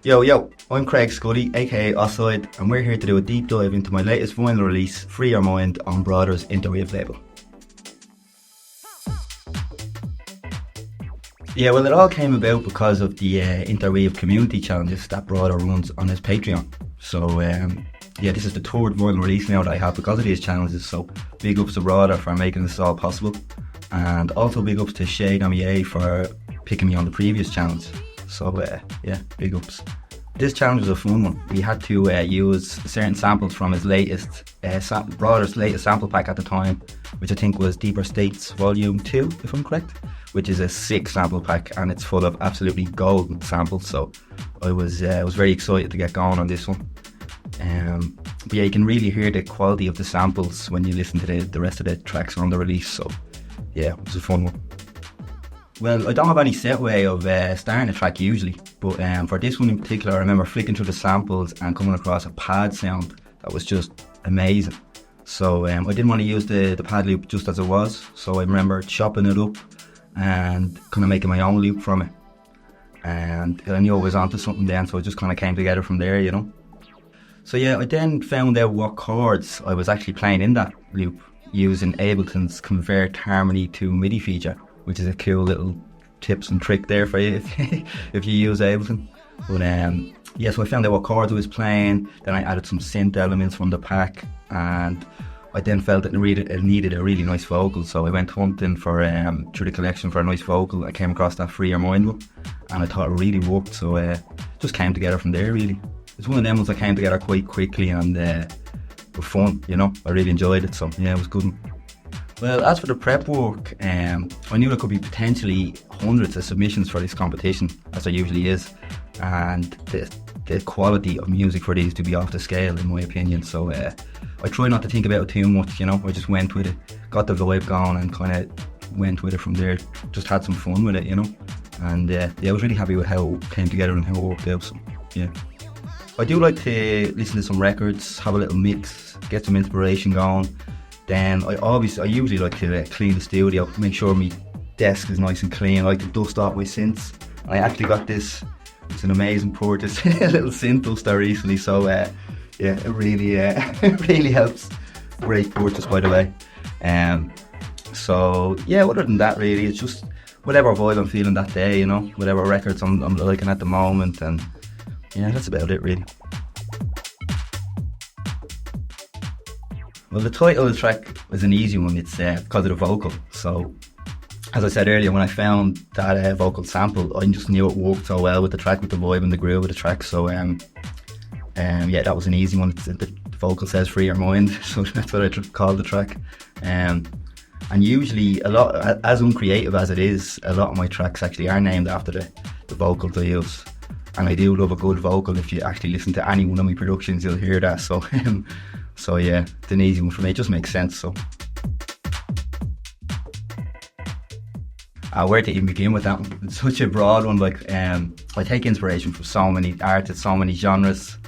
Yo, I'm Craig Scully, aka Oscide, and we're here to do a deep dive into my latest vinyl release, Free Your Mind, on Brwather's Interweaved label. Yeah, well, it all came about because of the Interweaved community challenges that Brwather runs on his Patreon. So, this is the third vinyl release now that I have because of these challenges, so big ups to Brwather for making this all possible, and also big ups to Shade on me for picking me on the previous challenge. So big ups. This challenge was a fun one. We had to use certain samples from his latest, Brwather's latest sample pack at the time, which I think was Deeper States Volume 2, if I'm correct, which is a sick sample pack, and it's full of absolutely golden samples. So I was very excited to get going on this one. But yeah, you can really hear the quality of the samples when you listen to the rest of the tracks on the release. So yeah, it was a fun one. Well, I don't have any set way of starting a track usually, but for this one in particular, I remember flicking through the samples and coming across a pad sound that was just amazing. So I didn't want to use the pad loop just as it was, so I remember chopping it up and kind of making my own loop from it. And I knew I was onto something then, so it just kind of came together from there, you know. So yeah, I then found out what chords I was actually playing in that loop using Ableton's Convert Harmony to MIDI feature, which is a cool little tips and trick there for you if you use Ableton. But so I found out what chords I was playing, then I added some synth elements from the pack, and I then felt that it needed a really nice vocal, so I went hunting for through the collection for a nice vocal. I came across that Free Your Mind one, and I thought it really worked, so just came together from there really. It's one of them ones that came together quite quickly and with fun, you know. I really enjoyed it, so yeah, it was good. Well, as for the prep work, I knew there could be potentially hundreds of submissions for this competition, as there usually is, and the quality of music for these to be off the scale, in my opinion. So I try not to think about it too much, you know. I just went with it, got the vibe going, and kind of went with it from there. Just had some fun with it, you know. And I was really happy with how it came together and how it worked out. So yeah, I do like to listen to some records, have a little mix, get some inspiration going. Then I usually like to clean the studio, make sure my desk is nice and clean. I like to dust off my synths. I actually got this, it's an amazing purchase, a little synth duster recently, so it really really helps. Great purchase, by the way. So yeah, other than that really, it's just whatever vibe I'm feeling that day, you know, whatever records I'm liking at the moment, and yeah, that's about it really. Well, the title of the track was an easy one. It's because of the vocal. So, as I said earlier, when I found that vocal sample, I just knew it worked so well with the track, with the vibe and the groove of the track. So, that was an easy one. The vocal says "Free Your Mind," so that's what I called the track. And usually, a lot, as uncreative as it is, a lot of my tracks actually are named after the vocals I use. And I do love a good vocal. If you actually listen to any one of my productions, you'll hear that. So. So yeah, it's an easy one for me, it just makes sense. So where to even begin with that one? It's such a broad one. Like I take inspiration from so many artists, so many genres,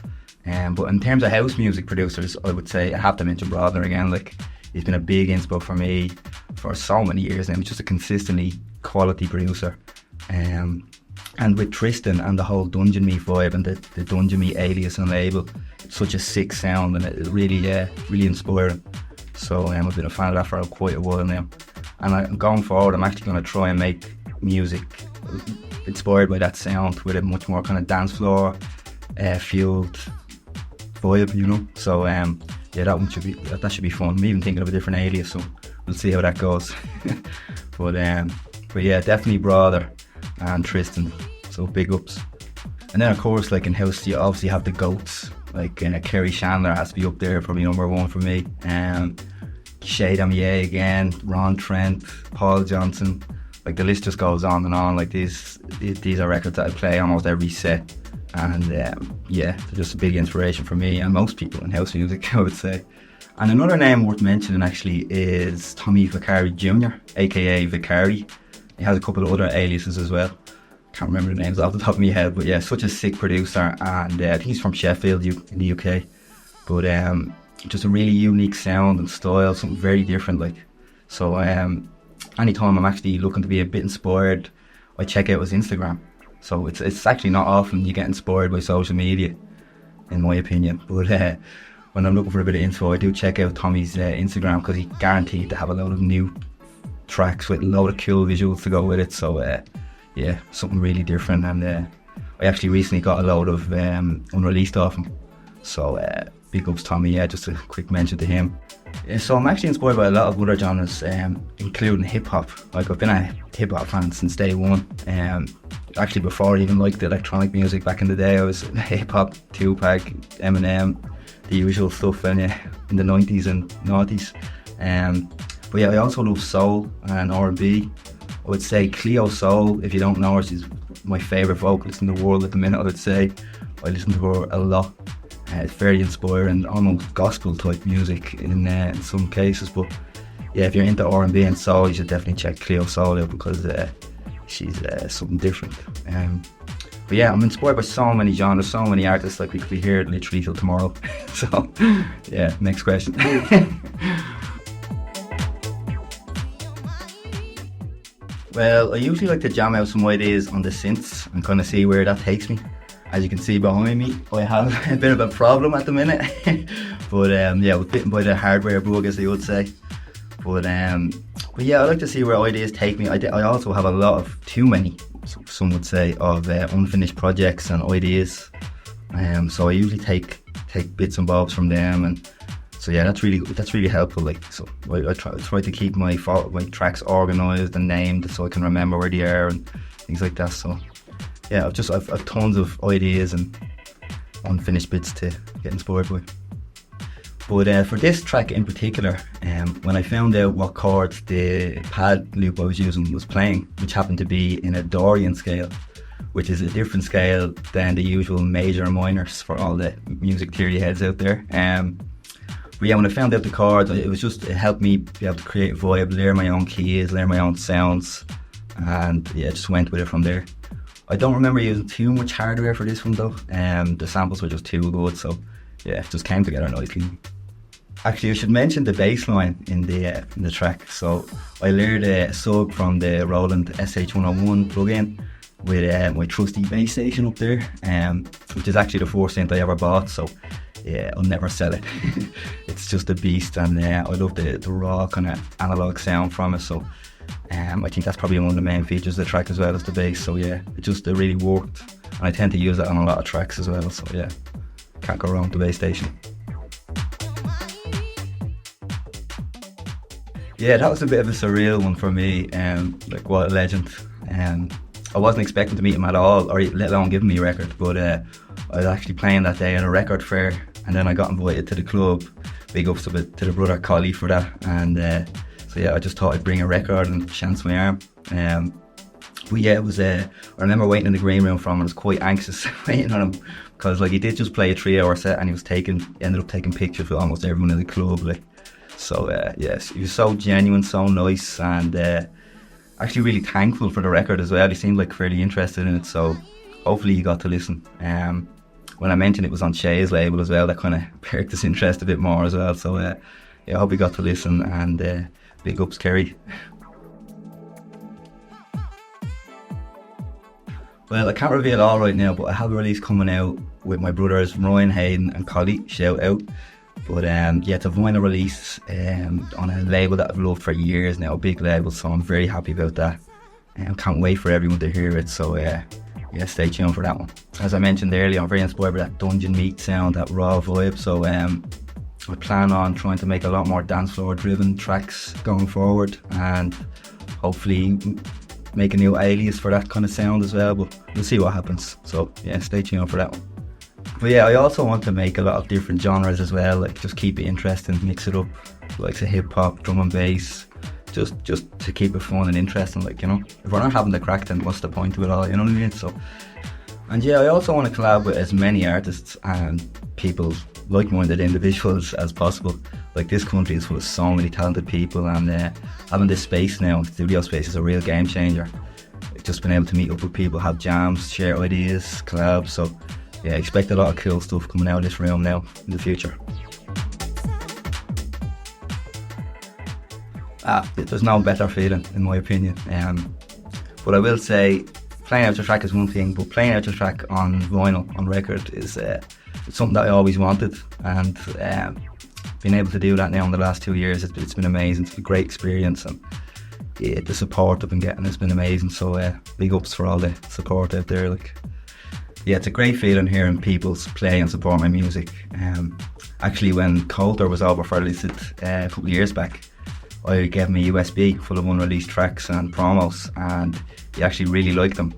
but in terms of house music producers, I would say I have to mention Brwather again. Like, he's been a big inspo for me for so many years now. He's just a consistently quality producer, and with Tristan and the whole Dungeon Me vibe and the Dungeon Me alias and label, it's such a sick sound, and it really inspiring. So I've been a fan of that for quite a while now, and going forward I'm actually going to try and make music inspired by that sound with a much more kind of dance floor fueled vibe, you know. So that should be fun. I'm even thinking of a different alias, so we'll see how that goes. but yeah, definitely Brwather and Tristan, so big ups. And then of course, like in house, you obviously have the GOATs, like Kerry Chandler has to be up there, probably number one for me. Shade on me again, Ron Trent, Paul Johnson, like the list just goes on and on. Like these are records that I play almost every set, and they're just a big inspiration for me and most people in house music, I would say. And another name worth mentioning actually is Tommy Vicari Jr., aka Vicari. He has a couple of other aliases as well. Can't remember the names off the top of my head, but yeah, such a sick producer, and I think he's from Sheffield in the UK. But just a really unique sound and style, something very different. Like, so anytime I'm actually looking to be a bit inspired, I check out his Instagram, So it's actually not often you get inspired by social media, in my opinion. But when I'm looking for a bit of info, I do check out Tommy's Instagram, because he's guaranteed to have a load of new tracks with a load of cool visuals to go with it. So yeah, something really different. And I actually recently got a load of unreleased off him. So big ups Tommy, yeah, just a quick mention to him. Yeah, so I'm actually inspired by a lot of other genres, including hip hop. Like, I've been a hip hop fan since day one. Actually, before I even liked electronic music back in the day, I was hip hop, Tupac, Eminem, the usual stuff in the 90s and 90s. But yeah, I also love soul and R&B. I would say Cleo Soul, if you don't know her, she's my favourite vocalist in the world at the minute. I would say I listen to her a lot. It's very inspiring, almost gospel type music in some cases. But yeah, if you're into R&B and soul, you should definitely check Cleo Soul out, because she's something different. But yeah, I'm inspired by so many genres, so many artists. Like, we could be here literally till tomorrow. So yeah, next question. Well, I usually like to jam out some ideas on the synths and kind of see where that takes me. As you can see behind me, I have a bit of a problem at the minute. But yeah, I was bitten by the hardware bug, as they would say. But yeah, I like to see where ideas take me. I also have a lot of, too many, some would say, of unfinished projects and ideas. So I usually take bits and bobs from them, and so yeah, that's really helpful. Like, so I try to keep my tracks organised and named, so I can remember where they are and things like that. So yeah, I've tons of ideas and unfinished bits to get inspired by. But for this track in particular, when I found out what chords the pad loop I was using was playing, which happened to be in a Dorian scale, which is a different scale than the usual major and minors for all the music theory heads out there. But yeah, when I found out the chords, it helped me be able to create a vibe, learn my own keys, learn my own sounds, and yeah, just went with it from there. I don't remember using too much hardware for this one though. The samples were just too good, so yeah, it just came together nicely. Actually, I should mention the bass line in the track. So I learned a sub from the Roland SH101 plugin with my trusty bass station up there, which is actually the first synth I ever bought. So yeah, I'll never sell it. It's just a beast, and I love the raw kind of analog sound from it. So I think that's probably one of the main features of the track as well as the bass. So yeah, it really worked, and I tend to use that on a lot of tracks as well. So yeah, can't go wrong with the bass station. Yeah, that was a bit of a surreal one for me. Like, what a legend. I wasn't expecting to meet him at all, or let alone give him me a record, but I was actually playing that day at a record fair, and then I got invited to the club. Big ups to the Brwather collie for that. And so yeah, I just thought I'd bring a record and chance my arm. But yeah, it was I remember waiting in the green room for him, and I was quite anxious waiting on him, because like, he did just play a 3-hour set, and he ended up taking pictures with almost everyone in the club. Like, so yes, he was so genuine, so nice, and actually really thankful for the record as well. He seemed like fairly interested in it, so hopefully you got to listen. When I mentioned it was on Shay's label as well, that kind of perked his interest a bit more as well. So yeah, I hope you got to listen, and big ups Kerry. Well, I can't reveal all right now, but I have a release coming out with my brothers Ryan, Hayden and Collie, shout out. But yeah, it's a vinyl release on a label that I've loved for years now, a big label, so I'm very happy about that. Can't wait for everyone to hear it, so yeah, stay tuned for that one. As I mentioned earlier, I'm very inspired by that dungeon meat sound, that raw vibe, so I plan on trying to make a lot more dance floor driven tracks going forward, and hopefully make a new alias for that kind of sound as well, but we'll see what happens. So yeah, stay tuned for that one. But yeah, I also want to make a lot of different genres as well, like just keep it interesting, mix it up, like say hip hop, drum and bass, just to keep it fun and interesting, like, you know. If we're not having the crack, then what's the point of it all, you know what I mean? So, and yeah, I also want to collab with as many artists and people, like-minded individuals as possible. Like, this country is full of so many talented people, and having this space now, studio space, is a real game changer. Just being able to meet up with people, have jams, share ideas, collabs, so yeah, expect a lot of cool stuff coming out of this realm now in the future. There's no better feeling, in my opinion. But I will say, playing out your track is one thing, but playing out your track on vinyl, on record, is it's something that I always wanted, and being able to do that now in the last 2 years, it's been amazing. It's been a great experience, and yeah, the support I've been getting has been amazing. So big ups for all the support out there. Like, yeah, it's a great feeling hearing people play and support my music. Actually, when Coulter was over for a visit a couple of years back, I gave him a USB full of unreleased tracks and promos, and he actually really liked them.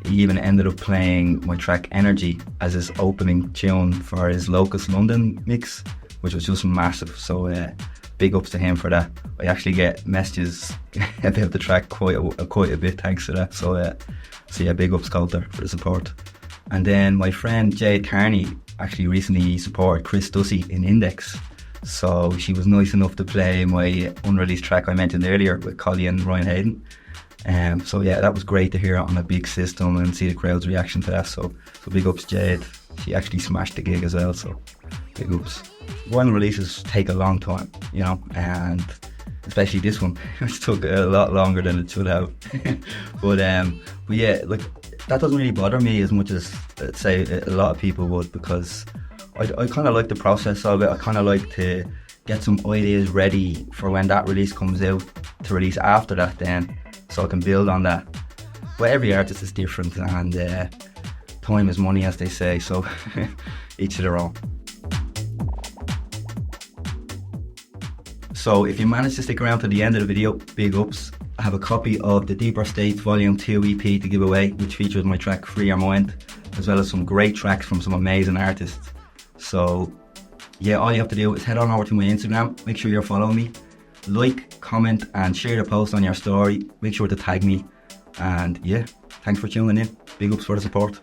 He even ended up playing my track Energy as his opening tune for his Locust London mix, which was just massive. So big ups to him for that. I actually get messages about the track quite a bit thanks to that. So yeah, big ups Coulter for the support. And then my friend Jade Carney actually recently supported Chris Dussey in Index. So she was nice enough to play my unreleased track I mentioned earlier with Collie and Ryan Hayden. So yeah, that was great to hear it on a big system and see the crowd's reaction to that. So big ups Jade. She actually smashed the gig as well, so big ups. Vinyl releases take a long time, you know, and especially this one, which took a lot longer than it should have. but yeah, like, that doesn't really bother me as much as, let's say, a lot of people would, because I kind of like the process of it. I kind of like to get some ideas ready for when that release comes out, to release after that then, so I can build on that. But every artist is different, and time is money, as they say, so each to their own. So if you managed to stick around to the end of the video, big ups. I have a copy of the Deeper States Volume 2 EP to give away, which features my track Free Your Mind, as well as some great tracks from some amazing artists. So yeah, all you have to do is head on over to my Instagram, make sure you're following me, like, comment and share the post on your story, make sure to tag me, and yeah, thanks for tuning in, big ups for the support.